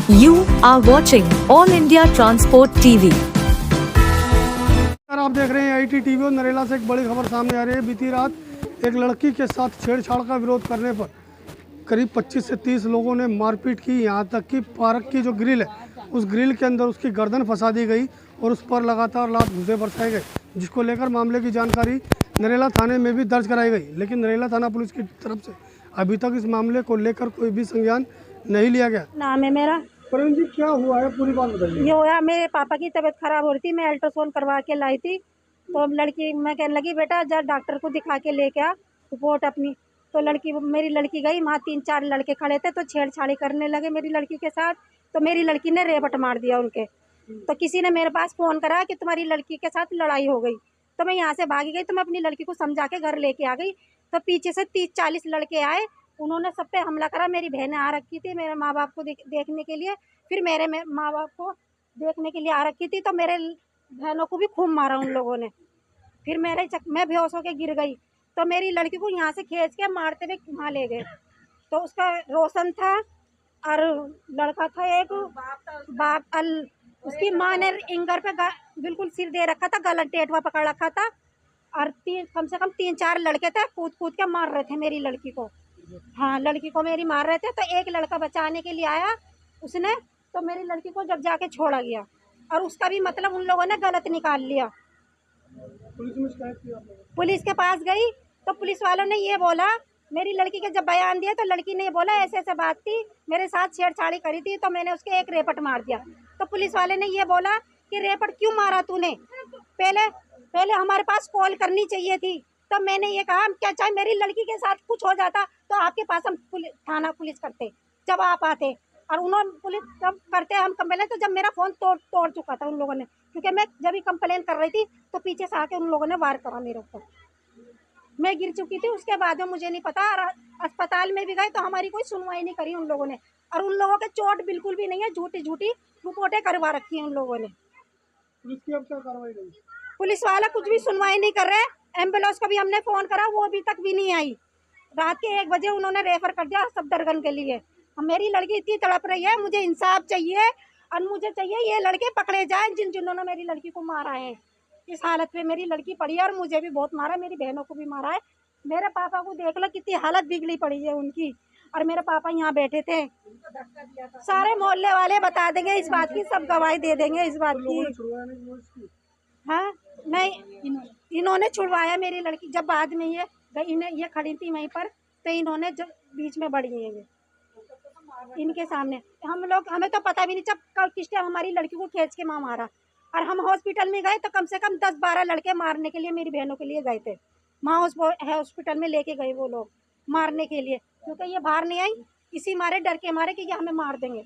You are watching All India Transport TV. आप देख रहे हैं आईटी टीवी और नरेला से एक बड़ी खबर सामने आ रही है। बीती रात एक लड़की के साथ छेड़छाड़ का विरोध करने पर करीब 25 से 30 लोगों ने मारपीट की। यहां तक कि पार्क की जो ग्रिल है उस ग्रिल के अंदर उसकी गर्दन फंसा दी गई और उस पर लगातार लात घूंसे बरसाए गए, जिसको लेकर मामले की जानकारी नरेला थाने में भी दर्ज कराई गई। लेकिन नरेला थाना पुलिस की तरफ से अभी तक इस मामले को लेकर कोई भी संज्ञान नहीं लिया गया। नाम है मेरा। परवीन जी, क्या हुआ है, पूरी बात बताइए। ये हुआ, मेरे पापा की तबीयत खराब हो रही थी, मैं अल्ट्रासाउंड करवा के लाई थी। तो अब लड़की, मैं कहने लगी बेटा जा डॉक्टर को दिखा के लेके आ रिपोर्ट अपनी। तो मेरी लड़की गई, वहाँ 3-4 लड़के खड़े थे तो छेड़छाड़ी करने लगे मेरी लड़की के साथ। तो मेरी लड़की ने रेवट मार दिया उनके। तो किसी ने मेरे पास फ़ोन करा कि तुम्हारी लड़की के साथ लड़ाई हो गई। तो मैं यहाँ से भागी गई, तो मैं अपनी लड़की को समझा के घर लेके आ गई। तो पीछे से 30-40 लड़के आए, उन्होंने सब पे हमला करा। मेरी बहनें आ रखी थी मेरे माँ बाप को देखने के लिए, फिर मेरे माँ बाप को देखने के लिए आ रखी थी। तो मेरे बहनों को भी खूब मारा उन लोगों ने। फिर मैं बेहोश होकर गिर गई। तो मेरी लड़की को यहाँ से खींच के मारते हुए वहाँ ले गए। तो उसका रोशन था और लड़का था एक बाप उसकी माँ ने इंगर पे बिल्कुल सिर दे रखा था, गलत टेटवा पकड़ रखा था। और कम से कम 3-4 लड़के थे, कूद के मार रहे थे मेरी लड़की को। हाँ, लड़की को मेरी मार रहे थे। तो एक लड़का बचाने के लिए आया उसने, तो मेरी लड़की को जब जाके छोड़ा गया और उसका भी मतलब उन लोगों ने गलत निकाल लिया। पुलिस में शिकायत की आपने? पुलिस के पास गई तो पुलिस वालों ने ये बोला, मेरी लड़की के जब बयान दिया तो लड़की ने ये बोला ऐसे ऐसे बात थी, मेरे साथ छेड़छाड़ी करी थी तो मैंने उसके एक रेपट मार दिया। तो पुलिस वाले ने ये बोला कि रेपट क्यों मारा तूने, पहले हमारे पास कॉल करनी चाहिए थी। तब मैंने ये कहा क्या चाहे मेरी लड़की के साथ कुछ हो जाता तो आपके पास हम थाना पुलिस करते जब आप आते। और उन्होंने पुलिस जब करते हम कंप्लेन, तो जब मेरा फ़ोन तोड़ चुका था उन लोगों ने, क्योंकि मैं जब भी कंप्लेन कर रही थी तो पीछे से आके उन लोगों ने वार करा मेरे ऊपर। मैं गिर चुकी थी, उसके बाद में मुझे नहीं पता। और अस्पताल में भी गए तो हमारी कोई सुनवाई नहीं करी उन लोगों ने। और उन लोगों के चोट बिल्कुल भी नहीं है, झूठी रिपोर्टें करवा रखी हैं उन लोगों ने। पुलिस की अब क्या कार्रवाई रही? पुलिस वाला कुछ भी सुनवाई नहीं कर रहे। एम्बुलेंस को भी हमने फ़ोन करा, वो अभी तक भी नहीं आई। रात के 1 बजे उन्होंने रेफर कर दिया सफदरजंग के लिए। मेरी लड़की इतनी तड़प रही है, मुझे इंसाफ चाहिए और मुझे चाहिए ये लड़के पकड़े जाएं जिन्होंने मेरी लड़की को मारा है। इस हालत में मेरी लड़की पड़ी है और मुझे भी बहुत मारा है, मेरी बहनों को भी मारा है। मेरे पापा को देख लो कितनी हालत बिगड़ी पड़ी है उनकी। और मेरे पापा यहाँ बैठे थे, सारे मोहल्ले वाले बता देंगे इस बात की, सब गवाही दे देंगे इस बात की। हाँ नहीं, इन्होंने छुड़वाया मेरी लड़की। जब बाद में ये खड़ी थी वहीं पर, तो इन्होंने जब बीच में बढ़ी है, ये इनके सामने हमें तो पता भी नहीं जब कल किस टाइम हमारी लड़की को खींच के माँ मारा। और हम हॉस्पिटल में गए तो कम से कम 10-12 लड़के मारने के लिए मेरी बहनों के लिए गए थे। माँ हॉस्पिटल में लेके गए वो लोग मारने के लिए, क्योंकि ये बाहर नहीं आई, इसी मारे डर के मारे कि ये हमें मार देंगे।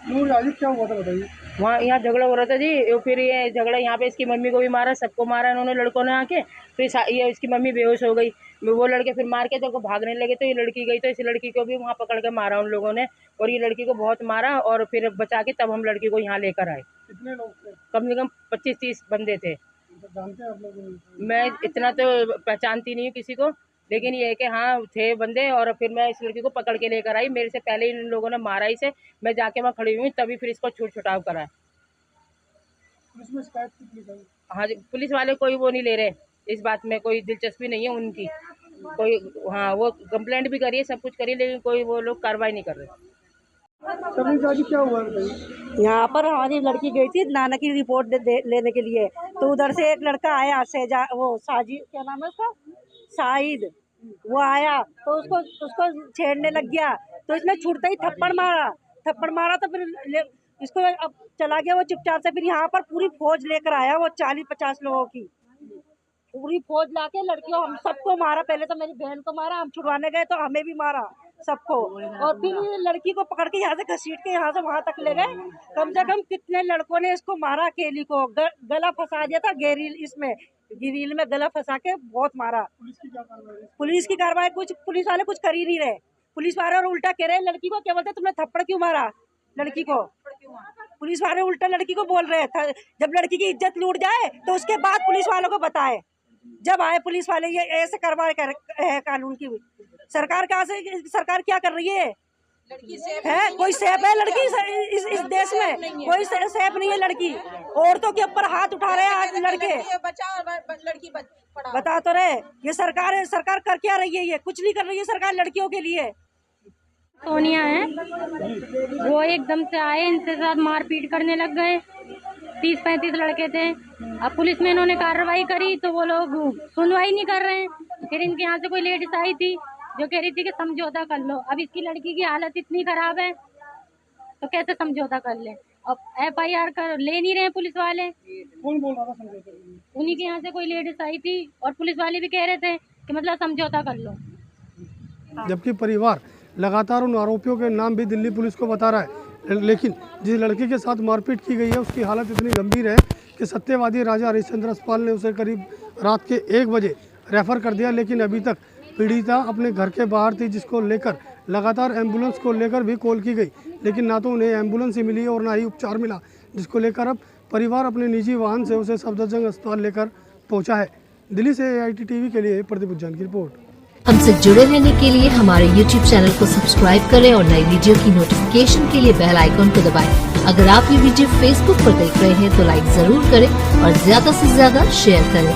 नूर, क्या हुआ था बताइए। वहाँ यहाँ झगड़ा हो रहा था जी। फिर ये झगड़ा यहाँ पे इसकी मम्मी को भी मारा, सबको मारा इन्होंने लड़कों ने आके। फिर ये इसकी मम्मी बेहोश हो गई, वो लड़के फिर मार के तो भागने लगे। तो ये लड़की गई तो इस लड़की को भी वहाँ पकड़ के मारा उन लोगों ने, और ये लड़की को बहुत मारा। और फिर बचा के तब हम लड़की को यहाँ लेकर आए। कितने लोग थे? कम से कम 25-30 बंदे थे। जानते हैं आप लोग? मैं इतना तो पहचानती नहीं हूँ किसी को, लेकिन ये है कि हाँ थे बंदे। और फिर मैं इस लड़की को पकड़ के लेकर आई, मेरे से पहले इन लोगों ने मारा इसे। मैं जाके वहाँ खड़ी हुई तभी फिर इसको छुड़ाव करा। पुलिस में शिकायत की पुलिस? हाँ जी, पुलिस वाले कोई वो नहीं ले रहे, इस बात में कोई दिलचस्पी नहीं है उनकी कोई। हाँ, वो कंप्लेंट भी करिए, सब कुछ करिए, लेकिन कोई वो लोग कार्रवाई नहीं कर रहे। क्या हुआ बताइए। यहाँ पर हमारी लड़की गई थी नाना की रिपोर्ट लेने के लिए। तो उधर से एक लड़का आया, साजिद, क्या नाम है उसका, शाहिद, वो आया तो उसको छेड़ने लग गया। तो इसने छुड़ते ही थप्पड़ मारा। तो फिर इसको अब चला गया वो चुपचाप से। फिर यहाँ पर पूरी फौज लेकर आया, वो 40-50 लोगों की पूरी फौज लाके लड़कियों हम सबको मारा। पहले तो मेरी बहन को मारा, हम छुड़वाने गए तो हमें भी मारा सबको। और फिर लड़की को पकड़ के यहाँ से घसीट के यहाँ से वहाँ तक ले गए। कम से कम कितने लड़कों ने इसको मारा, अकेली को गला फंसा दिया था, गिरिल में गला फंसा के बहुत मारा। पुलिस की कार्रवाई कुछ पुलिस वाले कुछ कर ही नहीं रहे। पुलिस वाले और उल्टा कह रहे लड़की को, क्या बोलते तुमने थप्पड़ क्यों मारा लड़की को। पुलिस वाले उल्टा लड़की को बोल रहे थे, जब लड़की की इज्जत लूट जाए तो उसके बाद पुलिस वालों को बताए। जब आए पुलिस वाले ये ऐसे कार्रवाई है कानून की। सरकार क्या कर रही है, है कोई सेफ है लड़की इस देश में? कोई सेफ नहीं है लड़की। औरतों के ऊपर हाथ उठा रहे हैं आज लड़के। लड़की बता तो रहे ये सरकार है, सरकार कर क्या रही है? ये कुछ नहीं कर रही है सरकार लड़कियों के लिए। सोनिया है, वो एकदम से आए, इनके साथ मारपीट करने लग गए। 30-35 लड़के थे। अब पुलिस में इन्होंने कार्रवाई करी तो वो लोग सुनवाई नहीं कर रहे हैं। फिर इनके यहाँ से कोई लेडीज आई थी जो कह रही थी कि समझौता कर लो। अब इसकी लड़की की हालत इतनी खराब है तो कैसे समझौता कर ले? अब FIR कर ले नहीं रहे पुलिस वाले। कौन बोल रहा था समझौता? उन्हीं के यहाँ से कोई लेडीज आई थी और पुलिस वाले भी कह रहे थे कि मतलब समझौता कर लो। जबकि परिवार लगातार उन आरोपियों के नाम भी दिल्ली पुलिस को बता रहा है, लेकिन जिस लड़की के साथ मारपीट की गई है उसकी हालत इतनी गंभीर है कि सत्यवादी राजा हरिश्चंद्र अस्पताल ने उसे करीब रात के 1 बजे रेफर कर दिया। लेकिन अभी तक पीड़िता अपने घर के बाहर थी, जिसको लेकर लगातार एम्बुलेंस को लेकर भी कॉल की गई, लेकिन ना तो उन्हें एम्बुलेंस ही मिली और ना ही उपचार मिला, जिसको लेकर अब परिवार अपने निजी वाहन से उसे सफदरजंग अस्पताल लेकर पहुंचा है। दिल्ली से AIT TV के लिए प्रदीप उज्जैन की रिपोर्ट। हमसे जुड़े रहने के लिए हमारे YouTube चैनल को सब्सक्राइब करें और नई वीडियो की नोटिफिकेशन के लिए बेल आइकॉन को दबाएं। अगर आप ये वीडियो Facebook पर देख रहे हैं तो लाइक जरूर करें और ज्यादा से ज्यादा शेयर करें।